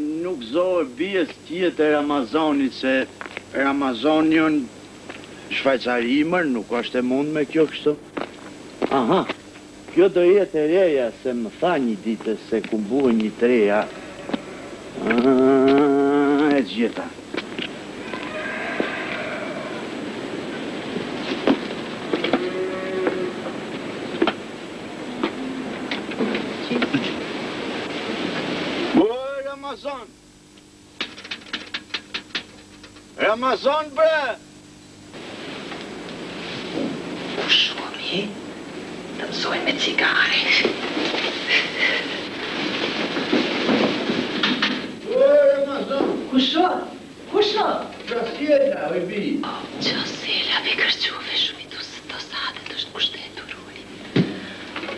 nuk zohë bjes tjetë e Ramazanit, se Ramazanion shfaqarimër nuk është e mund me kjo kështu. Aha, kjo do jetë e reja, se më tha një ditë se ku mbuë një treja. E gjeta. Ramazan! Ramazan, bre! Shumë, të mësoj me cigare. Ramazan! Kusho? Kusho? Qasjela, oj bi. Qasjela, be kërquve shumë i të sate të është kushtetur uli.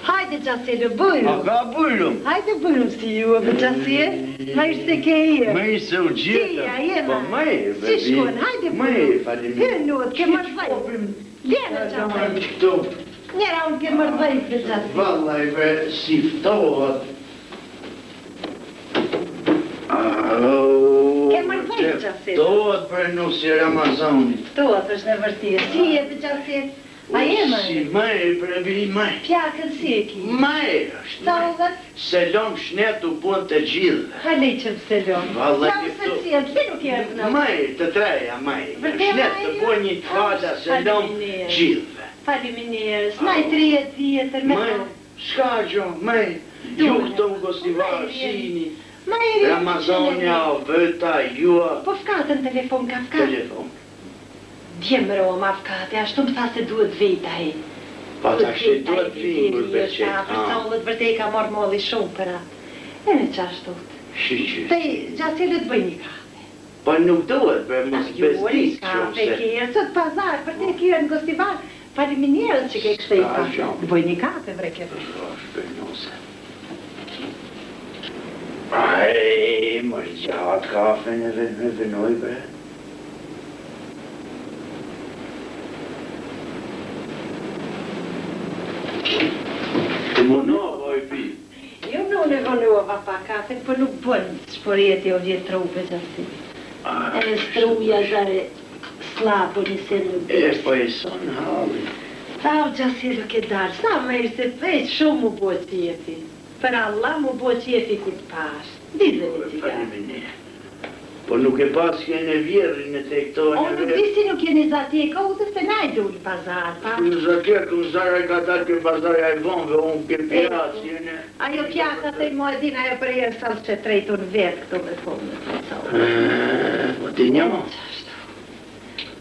Hajde, Qasjela, bujrum. A ka bujrum? Hajde, bujrum si ju, be Qasjela. Ma ishte ke i e. Ma ishte u gjithë. Tia, jena. Po, ma e, bebi. Si shkon, hajde, bujrum. Ma e, falimit. Hënut, ke mërdhej. Lene, Qasjela. Njera unë ke mërdhej, be Qasjela. Vallaj, be, si ftohat. Ke mërdhej, Qasjela. Ftohat për nusi Ramazanit. Ftohat është në vërtije. Si e, be Qasjela. A je, ma e? Si, ma e, prebi, ma e. Pjakën si e ki? Ma e është. Salgat? Selom shnetu pun të gjithë. Halej që të selom. Vallaj, Salgat se cilë, ti nuk jërë në. Ma e, të treja, ma e. Shnet të po një të fala selom gjithë. Faliminierës, ma i 30 vjetër me Ma e, shka gjo, ma e. Ju këto më gostivarë, shini. Ramazonja, vëta, jua. Po fkatën telefon ka fkatë? Telefon. Djemëro ma fkate, ashtu më tha se duhet veta e. Pa ta shi duhet vingur për qetë. Për sallet vërtej ka marrë molli shumë për atë. E në qashtu. Shqyqy. Te Gjasjeli të bëj një kafe. Pa nuk duhet për mos bestis kafe shumë se. kjerë, sot pazar, për te kjerë në gostivar. Faliminierës që ke kështë i kafe. Të bëj një kafe, vreke. Shpërnose. Aj, më gjatë kafe në vënoj, bre. Të monova oj pi. Jo nuk në vonova pa kafe, për nuk bënë shporjeti o vjetë trupe qësi. E struja zare slabu një se nuk E po e son halli. Ta o Gjasjeli ke darë, sa me ishte veç shumë mu bo qefi. Për Allah mu bo qefi ku të pash. Dizë një cigarë. Po nuk e pas kene vjerën e te këto O nuk disi nuk jeni zati e kodës të na i du një pazar, pa? Në zatje, kënë zara e ka dalë për bazarja e vonve, unë për pjatë, jene... Ajo pjata të i mo e din, ajo për e salë që trejton vetë këto me fondë. Po ti një?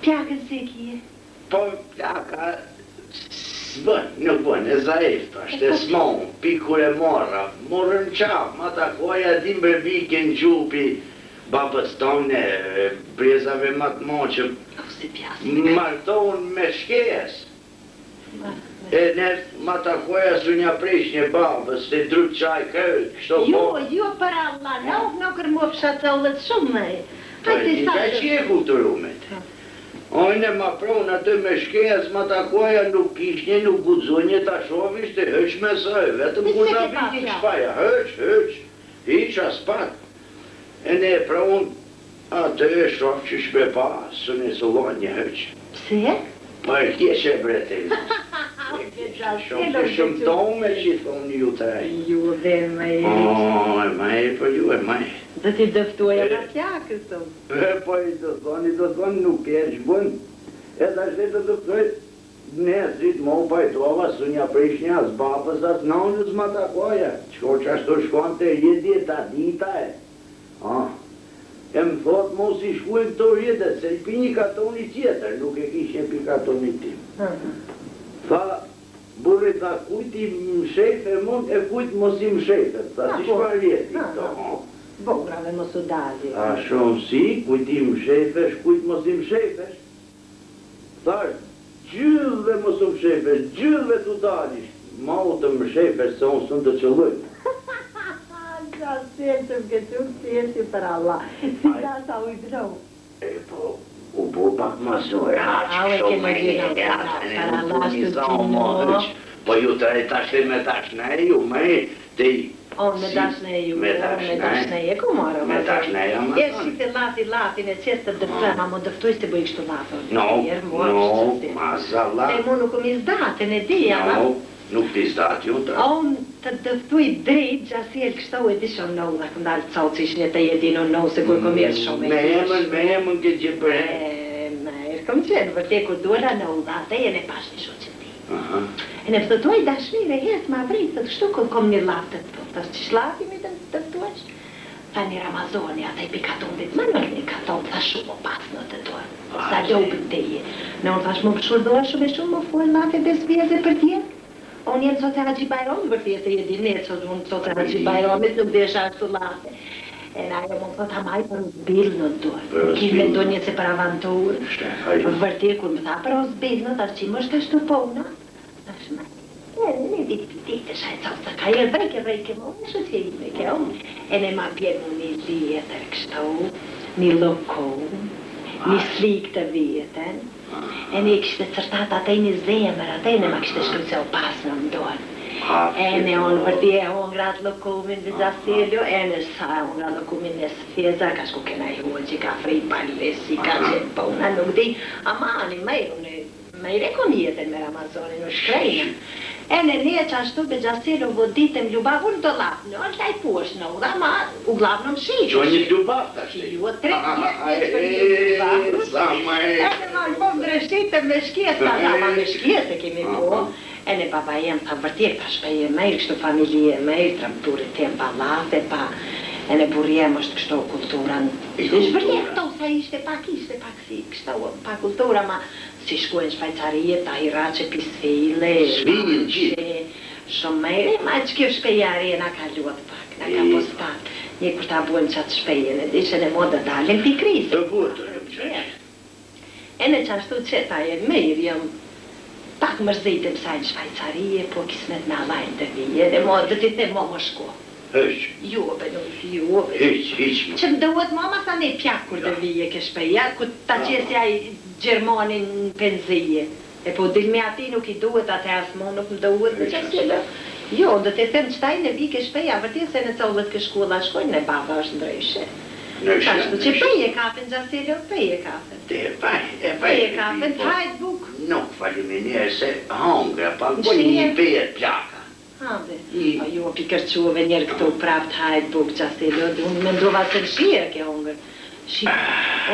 Pjakën se kje? Po pjaka... S'bën, nuk bën, e zaeftë është, e smonë, pikur e morra, morën qafë, ma ta koja dim brevikin gjupi, babës tonë, brezave ma të moqëm, martohën me shkes. E ne ma ta koja su një prish një babës, të drut qaj kërët, kështo po. Jo, për Allah, nuk kërmo fshatë ullët shumë me. Ka që e kulturumet. Ojnë ma pronë atë me shkes, ma ta koja nuk ishtë, nuk gudzonje ta shovish të hëq me sëj, vetëm ku ta viti këshpaja, hëq, hiq as pak. E ne pronë atë e shof që shpe pas, së në sullon një hëq. Pse? Pa e kjeshe bretelë. Shumë tome që i thonë ju të rejë. Ju dhe me e. E ma e për ju e ma e. Dhe ti dëftuja ma pjakës të. Po i të thonë nuk e shbën. E të ashtë të dëftoj, ne zritë më u pajtova, së një prish një as babës as nanës ma ta koja. Qko që ashtu shkon të rjedje ta dita e. E më thotë mos i shkujem këto rjetë, se i pi një katoni tjetër, nuk e kishe pi katoni tim. Tha, burri tha, kujt i më shefe mund, e kujt mos i më shefe. Tha, si shpa rjeti këto. Bograve mos u dali. A shumë si, kujt i më shefesh, kujt mos i më shefesh. Tha, gjyllve mos u më shefesh, gjyllve t'u dalish. Ma u të më shefesh, se unë së në të qëllëj. Gjasjeli të më këtë qëllë për Allah. Si da sa u i dhënë. E po, u bo pak mazoj, haqë, shumë e një zonë, po ju të rejtashtë me tashtë, ne ju me, te On me dashneju, me dashneje, ku marë? Me dashneje, ma E si të latin e qesë të dëftoj, ma më dëftoj se bëj kështu latin. No, mashallah. E mu nuk më izdatën e dija, ma? No, nuk të izdatë ju të. On të dëftoj drejt, gjasjel kështu e di shumë në dhe këndalë të sauci ishnë të jedinu në se kur këmirë shumë. Me emën këtë gjithë për e. Me kom qenë, vërte kur dola në dhe atë e në pash një shoqë ti. E në pëtëtoj dashnire, jesë ma vritë, të kështu kur kom një latë të të që shlati me të dëftuash. Tha një Ramazoni, ata i pikaton dit, ma nërë një katon, tha shumë o pas në të dorë. Sa gjobën të je. Në unë thash më pëshurdoa shumë e shumë, më fuën latë e besvjeze për tjetë. Unë jenë sotë Haji Bajromi, vërtet e jedi ne, sotë Haji Bajromit nuk desha ashtu latë. E në ajo më thot hamaj për uzbilë në dorë. Kime do një se për avanturë. Vërtet, kur më tha për uzbilë në, thash që më është ashtu pona. Thash ma, në ditë të shajtë sotë, ka e vrejke më, në shëtë i vrejke, e në ma bjenë një vjetër kështu, një loko, një slik të vjetën, e në kështë cërtat atë një zemër, atë në ma kështë shkru se o pas në mdojnë. E në onë vërdi e onë gratë lokumin dhe zasilju, e në sa onë gratë lokumin në sfeza, ka shku kena i huën që ka fri palesi, ka qenë pëuna, nuk di, ama ani me i rekon jetën me Ramazonin, në shkrejnë. E në një që ashtu be gjasilu voditëm ljubav, unë do lapë, në është taj posh në u ma u glavë në më shikë. Që një ljubav të ashtë? Jo, 3 vjetë sa ma e... E në malë po më dreshtitë me shkjesa, ma me shkjese kemi po. E në baba jem tha vërtet, pa shpeje mejrë, kështu familje mejrë, tramturit tem pa late, pa... E në burjem është kështu kulturan. Ishtë vërtet këto, sa ishte pak si kështu pa kultura, ma si shkuen shpajcarije, ta hirace pisfile... Svilë gjithë? Shumë mejrë, ma që kjo shpejari e na ka luat pak, na ka postat. Një kur ta buen qatë shpejen, e dishe në modë dalën pi krizë. Të votër, e më qenë. E në qashtu që ta e mejrë, jam pak mërzitëm sajnë shpajcarije, po kismet me alajnë të vije, dhe mo dhe ti the mo më shko. Heq. Jobe, nuk jobe. Heq. Që më dëhet mama sa ne pjakur të vije ke shpeja, ku ta qesja i Gjermanin në penzije. E po dilme ati nuk i duhet atë asë mo nuk më dëhet në qasjela. Jo, dhe te them qëtaj në vi ke shpeja, vërti se në collët ke shkolla shkojnë, në baba është ndryshe. Qashtu që peje kafen gjasjela, peje kafen. Peje kafen, hajt buk. Nuk faliminjerë se hongra, pa ku një peje pjaka. Hade, a jo pikërquve njerë këto prapt hajt buk gjasjela, unë me ndrova se në shirë ke hongër.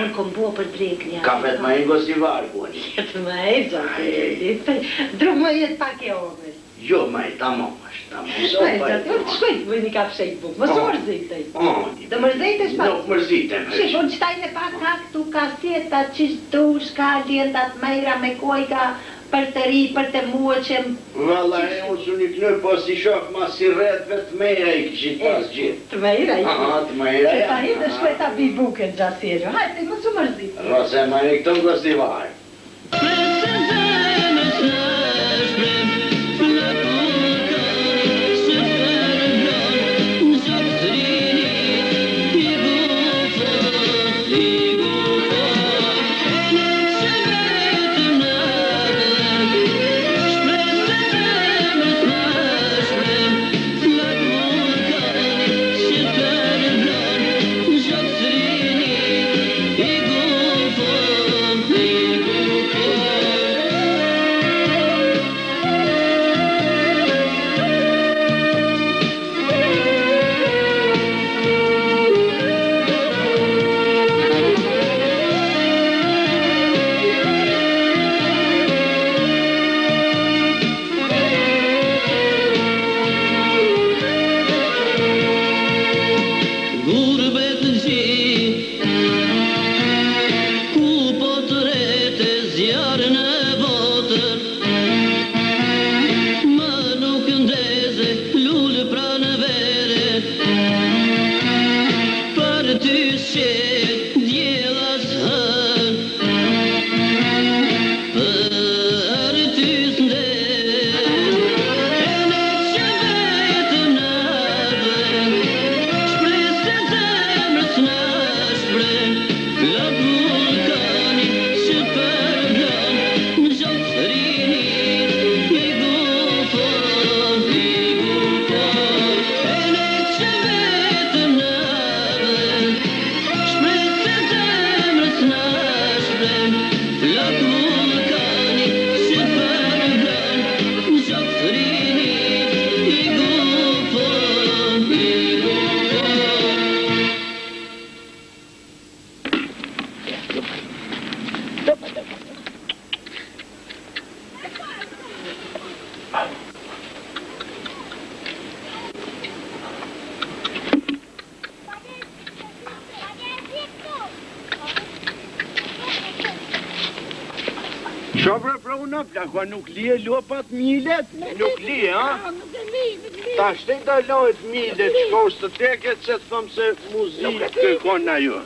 Unë kom bo për drejk një. Ka vetë ma ingo si varë, boni. Jetë ma e gjasjela, dru më jetë pak e hongër. Jo, ma e tamam është, tamam. Shkoj të bëjnë një kap shejtbuk, më së mërzitej. Dë mërzitej shpak? Nuk mërzitej më. Shqip, unë qëtaj në pak ka këtu kasetat, qishtu, shka, ljendat, mejra, me kojka, për të ri, për të muë që... Valla e unë su një knër, po si shok ma si redve të mejra i këshit pas gjithë. Të mejra i? Aha, të mejra i. Që ta hitë shkoj ta bi buken gjasirë, hajte, më së mërzitej. Rose ma një këto nga si varë. Shobra pra unë plako, nuk lije lopat milet? Nuk lije, ha? Nuk e li. Ta shtej da lojt milet, shkosh të teket që të thëmë se muzikë kërkon na ju.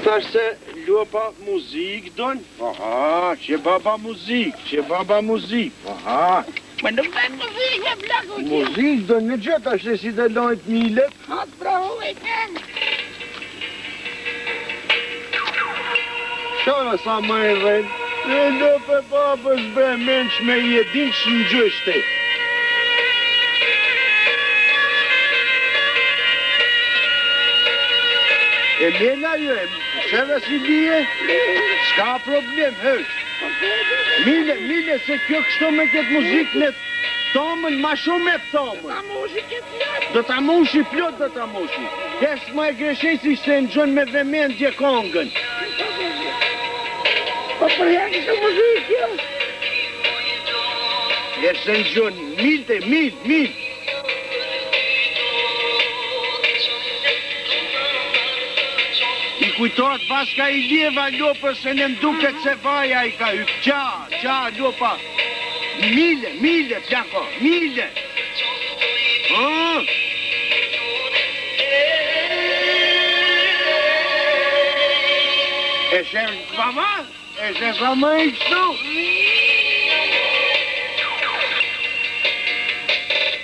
Tash se lopa muzikë donë? Aha, që baba muzikë, aha. Më nuk dhe muzikë, plako. Muzikë donë në gjë, tash se si da lojt milet? Hatë prahu e kënë. Shara sa më e rejnë, e lope babës bre menç me jedin që në gjështe. E mena ju e, sheve si lije, s'ka problem, hështë. Mile, se kjo kështu me këtë muzikë në tomën, ma shumë me tomën. Do t'a mushi plot, do t'a mushi. Kesë më e greshesi se në gjën me vëmendje kongën. Po përjeni të muzikë, jo. E se në gjën, mil. I kujtohet vaska i ljeva lopër se në mduket se vaja i ka hyp. Qa, lopa. Mile, plako, mile. E shërë fama? E shërë fama i kështu?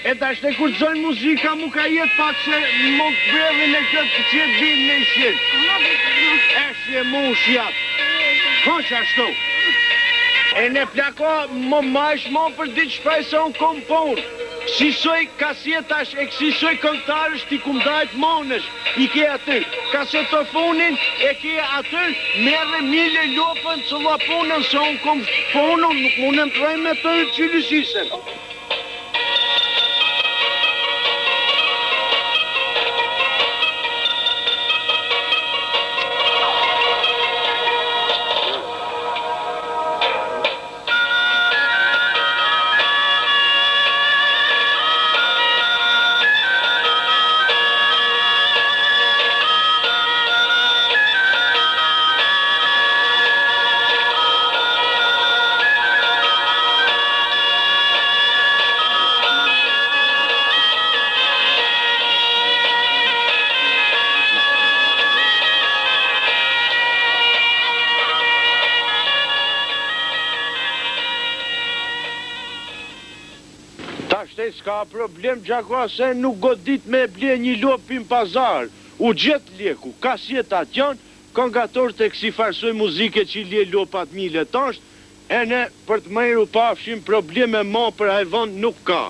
E ta shte kur të zojnë muzika mu ka jetë pak se më të brevin e këtë që jetë vinë në ishqit. E shje mu shjatë. Ko që ashtu? E në plako më mash më për ditë shpaj se unë kom punë. Kësisoj kasjetash e kësisoj këngtarësh t'i kumdajt monësh. I ke aty. Kasetofonin e ke aty. Merre mile lopën që la punën se unë kom punën. Nuk munën të rejme të qylisisen. S'ka problem gjako se nuk godit me ble një lopin pazar. U gjet leku, kasjetat janë, këngator të kësi farsoj muzike që lje lopat milet ashtë, e ne për të mëjru pafshim probleme ma për hajvan nuk ka.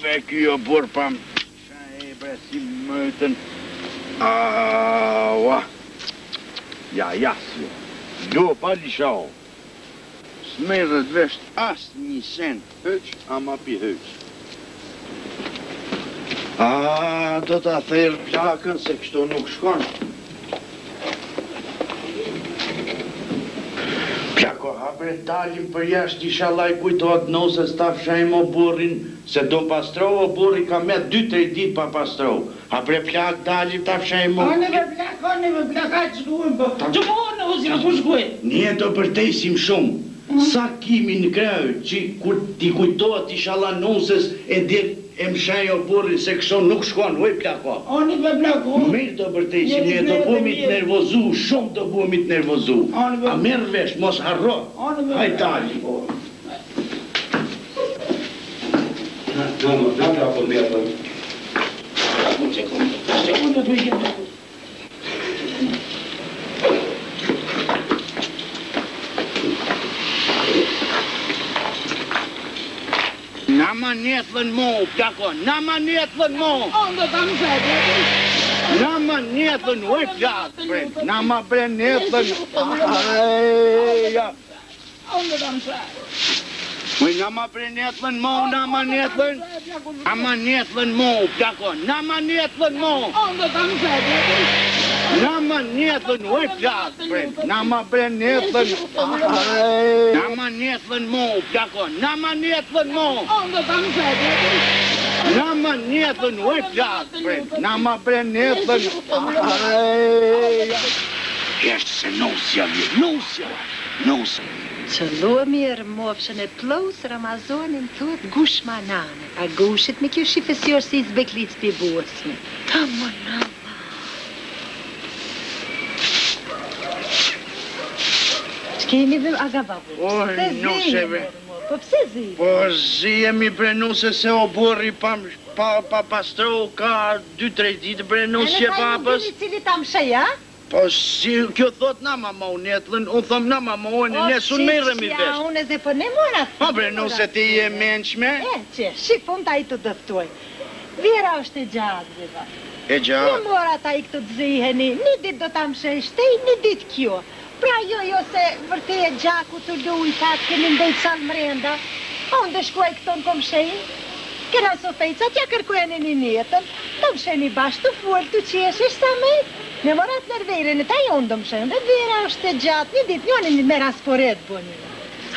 be kjo burë pa më e bre si mëtën. Aua. Ja, si. Jo, pa lishao. S'merët vesht as një sen hyq, ama pi hyq. Do t'a therë plakën se kështu nuk shkon. Plako, hapre dalim për jashtë inshallah i kujtohet nose s'ta fshajmë o burrin, se do pastrohu o burri ka me 2-3 dit pa pastrohu. Hapre plak dalim ta fshajmë o... One me plak, aqë shkujem po. Që po në usja ku shkujem? Nije do përtejsim shumë. Sa kimi në kreu, që kur ti kujtohet inshallah noses e dit e mshaj o burri se kështu nuk shkon, oj plako. One me plak, o. Mirë do përtejsim, ne do buemi të nervozu, shumë do buemi të nervozu. A merë vesh, mos harro. Hajt dali. Na plako merë. Sekundë të ujke. Nama njetën mo, plako, nama njetën mo. Ondo ta më shajtë. Nama njetën, oj plak, bre, nama bre njetën. Ondo ta më shajtë. Oj, nama bre njetën mo, nama njetën. Nama njetën mo, plako, nama njetën mo. Ondo ta më shajtë. Nama njetën, oj plak, bre, nama bre njetën. Nama njetën mo, plako, nama njetën mo. Ondo ta më shajtë. Nama njetën, oj plak, bre, nama bre njetën. Jeshtë se nosja vje, nosja. Që luemi e rëmofshën e plos Ramazonin thot gush manane. A gushit me kjo shifësjor si zbeklic për bosme. Ta më nama. Kemi dhe aga babu. Oj, nuseve. Po pse zi? Po zi jemi brenuse se o burri pa pastro ka 2-3 ditë brenusje babës. E në taj cili tam shëja? Po si kjo thot na mama unë jetën, unë thom na mama unë, nesun me rëmi vesh. O, unë e dhe po ne mora. Po brenuse ti je menqme? Që, shifon ta i të dëftoj. Vjera është e gjatë, dhe ba. E gjatë? Ne mora ta i këtë dziheni, një dit do tam shëjshtej, një dit kjo. Pra jo se vërtej e gjaku të lujtat, keni ndejt sa mrenda. Unë dhe shkuaj këto në kom shenjë. Kena sofejcat, ja kërkujen e një njetën. Të më shenjë bashkë të full, të qesh, ishtë ta me. Ne morat nërvejrën e ta jonë do më shenjë. Dhe vera është e gjatë, një dit njone një mera sporet bëni.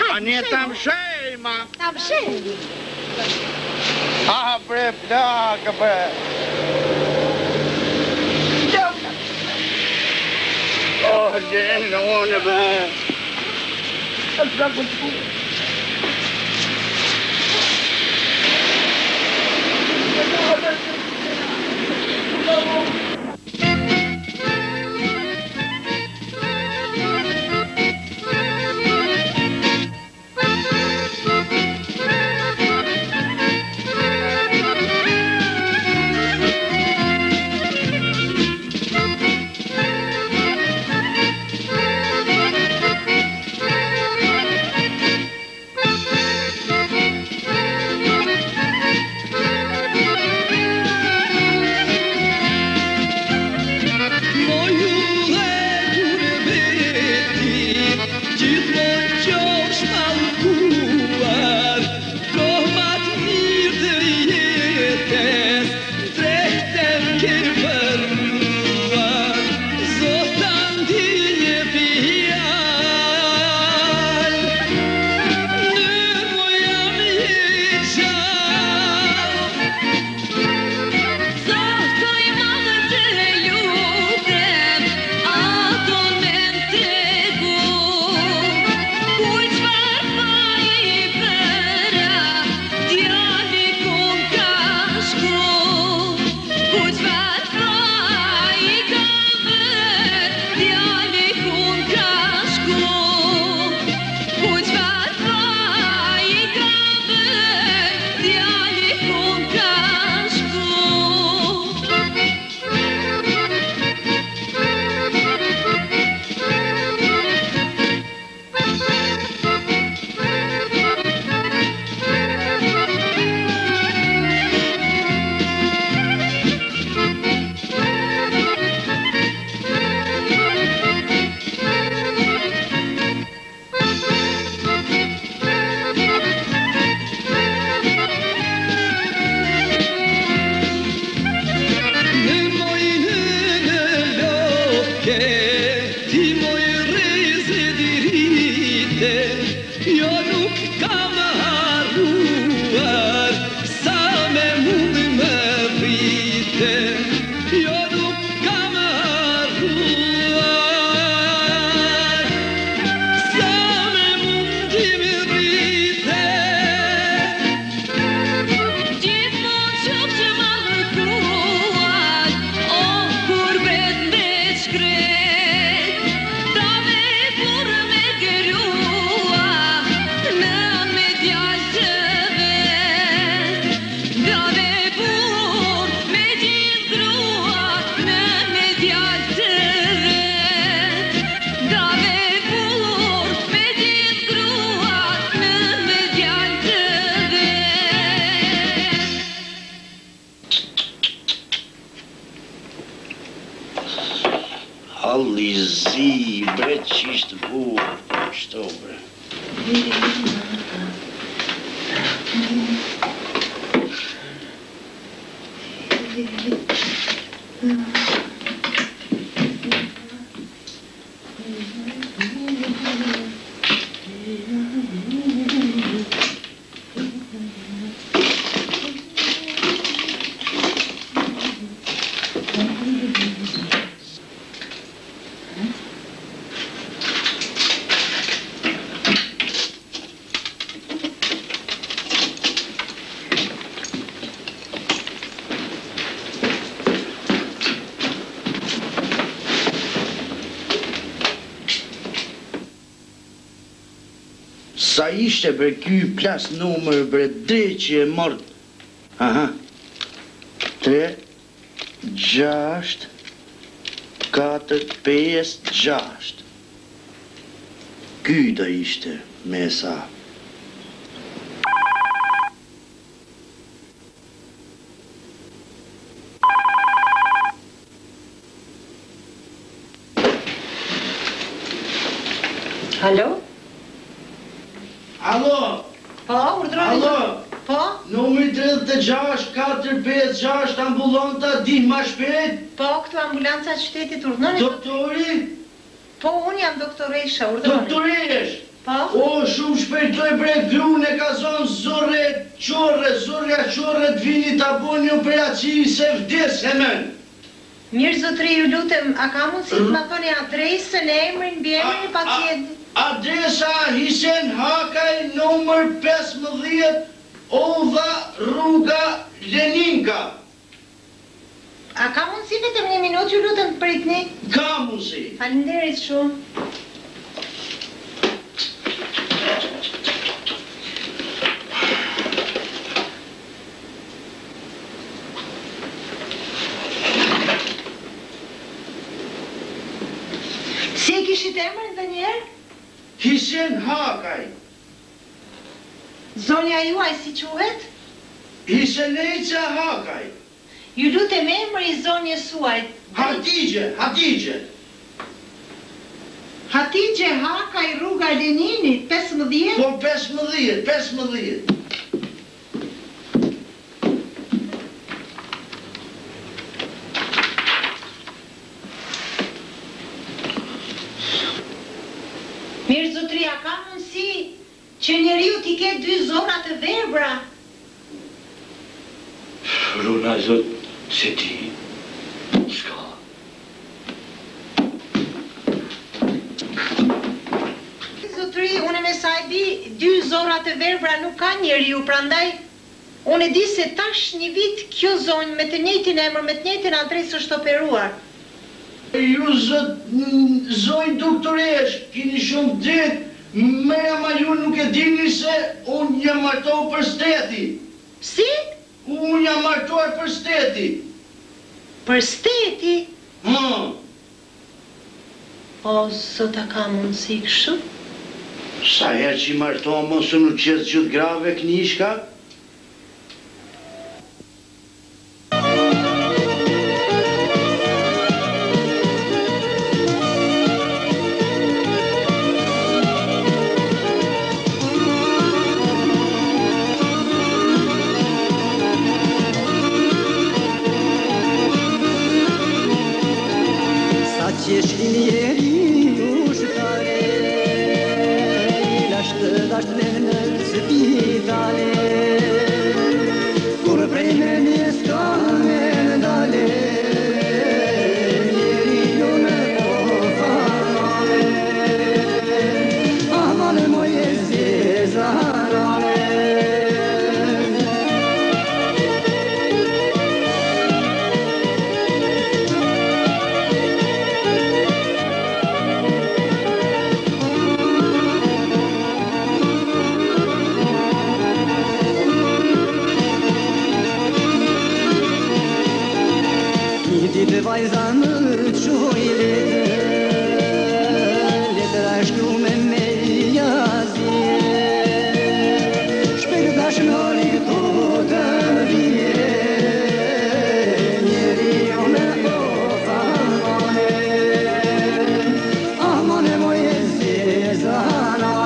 A një ta më shenjë, ma. Ta më shenjë. A bre, plaka, bre. Oh, gjenë, unë, bre. vite, jo nuk kam harruar, sa me mund me rrite, jo nuk kam harruar, sa me mund me rrite. Gjithmonë qëpë që ma lërkuar, o kur bet me shkret, dave burë me gërua, në me djallë të vet, dave burë me gjithë grua, në me djallë të vet, dave burë me gjithë grua, në me djallë të vet. Halli zi, bre, qishtë burë, shto, bre. Sa ishte bre ky plas numër bre drejt që e mort. Aha. 3, 6, 4, 5, 6. Ky do ishte me sa. Halo? Alo, Po, urdhroni. alo, Po? numri 36, 456, ambulanta, dihma shpejt, Po, këtu ambulanca e qytetit urdhroni. doktori, Po, unë jam doktoresha, urdhroni. doktoresh. Po? O, shumë shpejtoj bre, grune ka zonë zorre qorre, zorja qorre të vini ta boni operaci se vdes hemen. Mirë zotri, ju lutem, a ka mundësi të ma thoni adresën, emrin, mbiemrin e pacientit? Adresa Hisen Hakaj, numër 15, Odha, rruga Leninka. A ka mundësi vetëm një minutë, ju lutem pritni? Ka mundësi. Faleminderit shumë. Si e kishit emrin dhe njerë? Hisen Hakaj, Zonja juaj si quhet? Hiseneca Hakaj, Ju lutem emri i zonjës suaj. Hatixhe. Hatixhe Hakaj, rruga Leninit, 15. Po 15. Mirë zotri, a ka mundësi që njeriu t'i ketë 2 zona të verbra? Runa zot, se ti, s'ka. Zotri, unë me sa e di, 2 zona të verbra nuk ka njeriu, prandaj unë e di se tash një vit kjo zonjë me të njëjtin emër, me të njëjtin adresë është operuar. Ju zonjë doktoresh, kini shumë drejt, ma ju nuk e dini se unë jam martohë për steti. Si? Unë jam martuar për steti. Për steti? Ha, O, zota ka mundësi kështu? sa herë që i martohë mos u nuk qesë gjithë grave knishka? dashnë në spitale, kur prej me një stane në dale, njeriu në kofarale, amane moje zezarale. Ditë vajza më qoj letra shkrume me jazje, shpejt dashnori tu të vje, njeriu në kofarale, amane moje zezarale.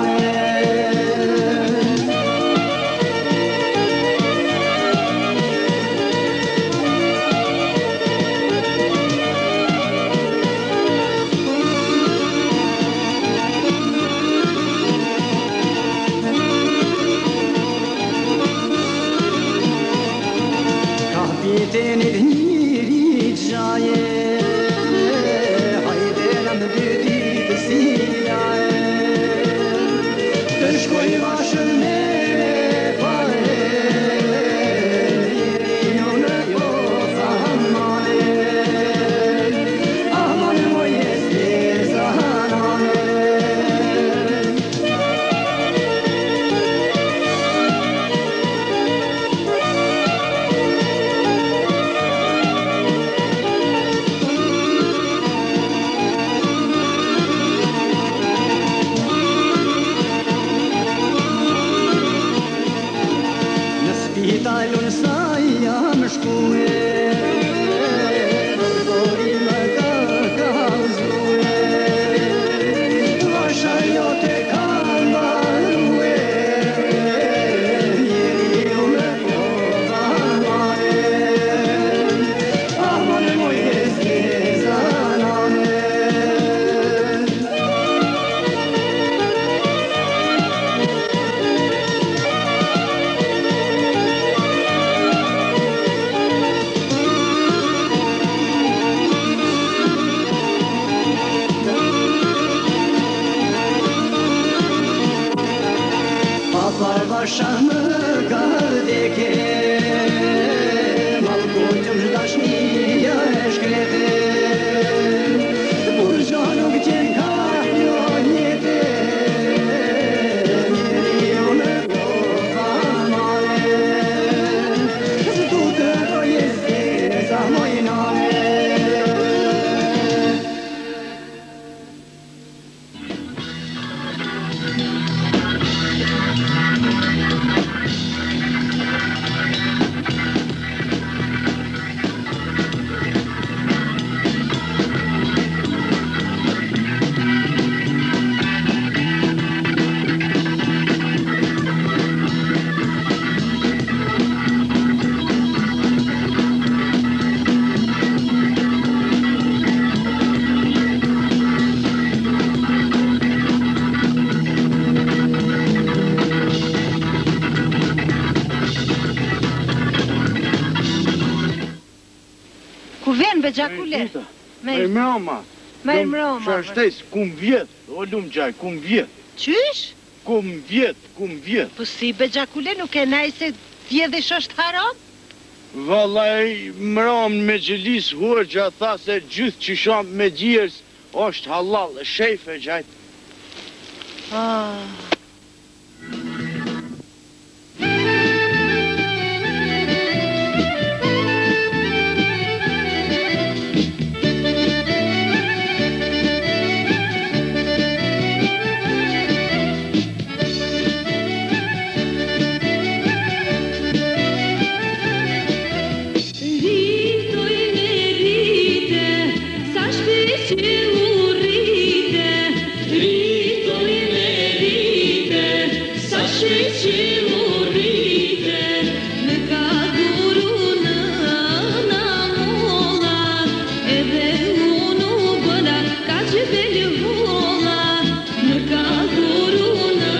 Kapitenit njëri qaje, hajde në më dy ditë si jaje, të shkoj vashën me pare, njeriu në kofarale, amane moje zezarale. Spitalun sa jam shkue, doktori më ka kalzue, vasha jote ka mbarue, njeriu në kofarale, amane moje zezarale. Vasha më ka deke, malkoqëm dashnia e shkrete, por gjo nuk qen ka jo njete, njeriu në kofarale, s'du të roje zeza mojnale. Gjakule. Me mroma. Me mroma. Shashtes, kum vjet, o lumë gjaj, kum vjet. Qysh? Kum vjet. Po si be Gjakule, nuk e naj se tje dhe shosht haram? Vallaj, mram me gjelis Hoxha tha se gjithë që sham me gjirës është halal, shefe gjajt. Ka që belë vola, në ka guru në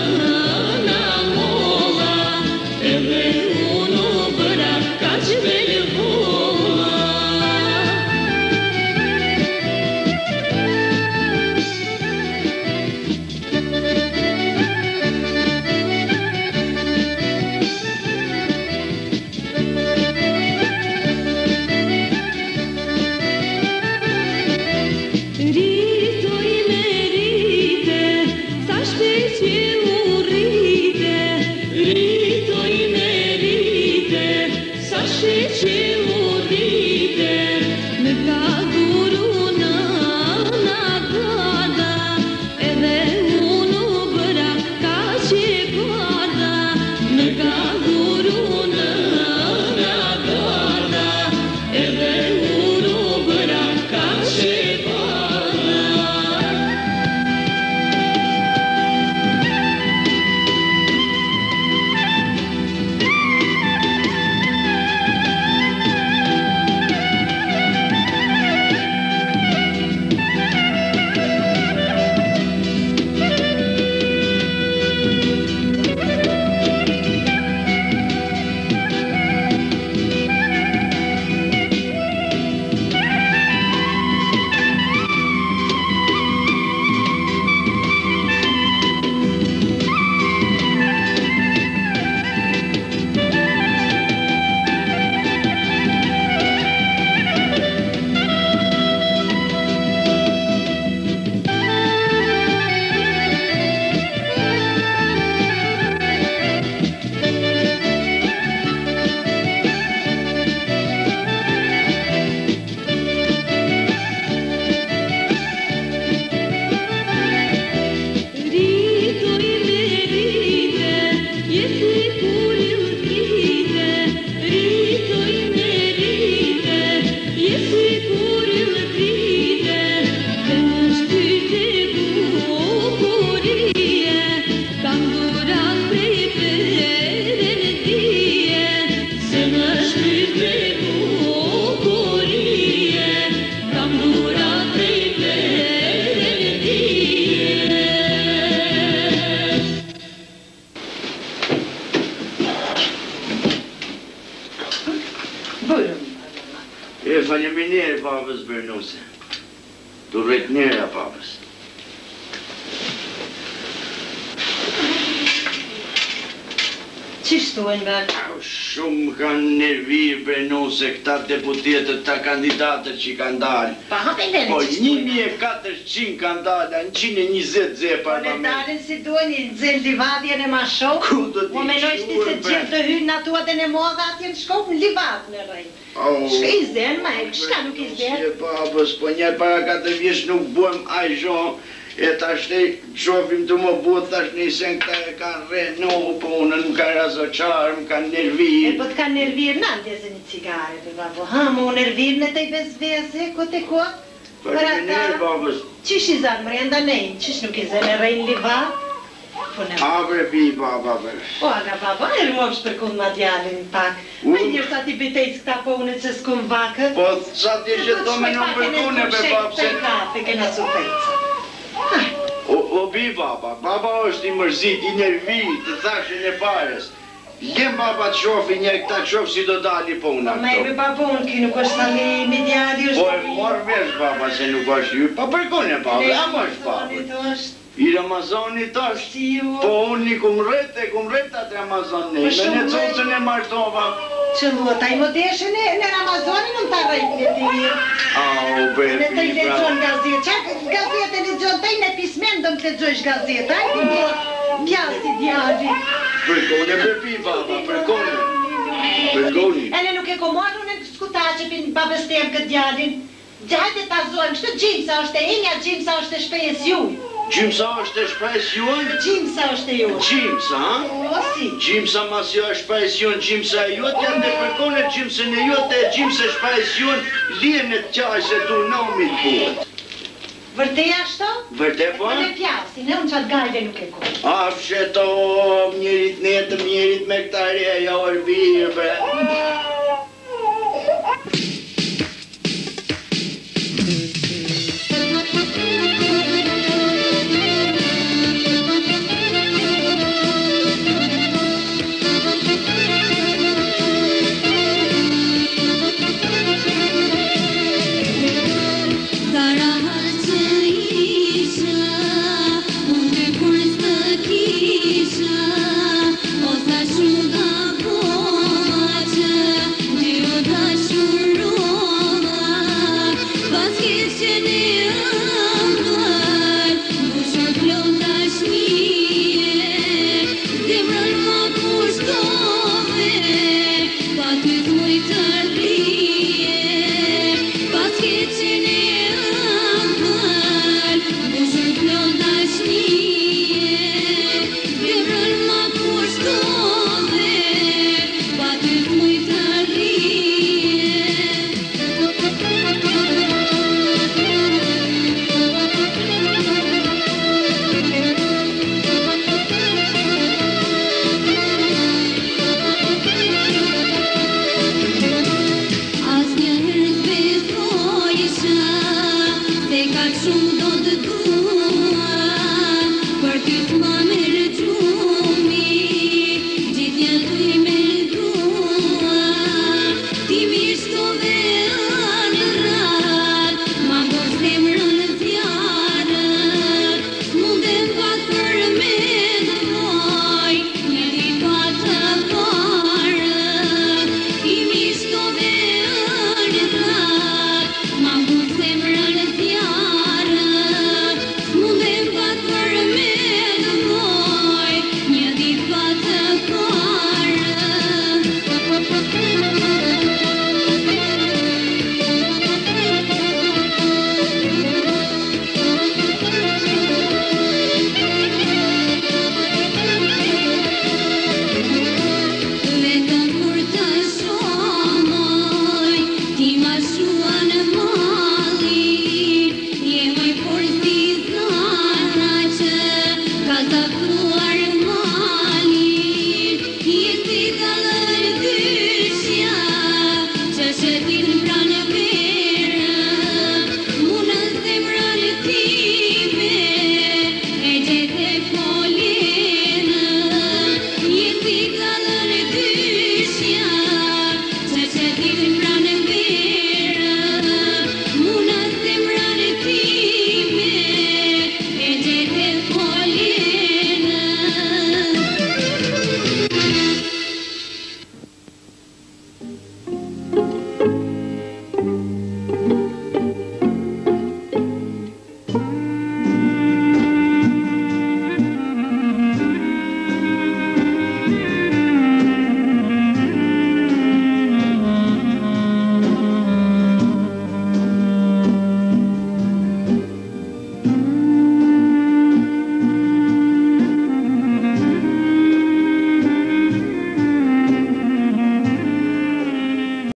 faleminderit babës Bernuse. Tu rrit njëra babës. Qishtu e nga? Shumë kanë nervir Bernuse këta deputetët, ta kandidatët që kanë dalë. Pa hapin dhe në Po qishtu e nga? 1400 kanë dalë, 120 ze Po ne dalin si duhen i zënë livadjen e ma shok. Ku do t'i Po menoj shti se gjithë të hynë natuat e në modha atje në shkop në livad në rejnë. Shka i zënë, ma e këshka nuk i zënë. Babës, po njerë para 4 vjeç nuk buem aj zhonë. E tash ne qofim të më butë, tash ne sen këta e kanë renohu, po unë më kanë razoqarë, më kanë nervirë. E po të kanë nervirë në ndezë një cigare, për babo. Ha, më nervirë në të i bezveze, kote kote. Për të njerë, babës. Qish i zanë mrenda nejnë, qish nuk i zënë e rejnë liva? Abre pi, baba, bre. Po, aga baba, e ruovsh për kënë ma djallin pak. Me njërë sa ti bitejtë këta po unë që s'kum vakë. Po, sa ti që to me nuk përkune, be babse. O bi baba, baba është i mërzit, i nervit, të thashin e pares. Jem baba të shofi një këta të shofi si do dali po unë ato. Ma e me babon, ki nuk është tali midjali është... Po e morë vesh baba se nuk është ju, pa përkone baba, jam është baba. I Ramazanit është, po unë një kum rrët atë Ramazanit, me në cocën e martova. Që luta i më deshe në Ramazanin në më të rrejtë në të mirë. Au, be, në të i lezon gazetë, që gazetë e lezon të i në pismen do më të lezojsh gazetë, a i më pjasi djali. Përkone, bepi, baba, përkone. Përkone. Ele nuk e komarë unë në skutaqepin babës tem këtë djalin. Gjajte ta zojmë, kështë gjimsa është e inja, gjimsa është e shpejës juj. Gjimsa është e shpejës juj? Gjimsa është e juj. Gjimsa, ha? O, si. Gjimsa mas jo e shpejës juj, gjimsa e juj, janë dhe përkone gjimsën e juj, e gjimsa e shpejës juj, lijen e të qaj se du nëmi të buhet. Vërtej ashto? Vërtej po? Po në pjasin, e unë qatë gajde nuk e kohë. Afshe to, mjerit netëm, mjerit me këta reja, orë birë, bre.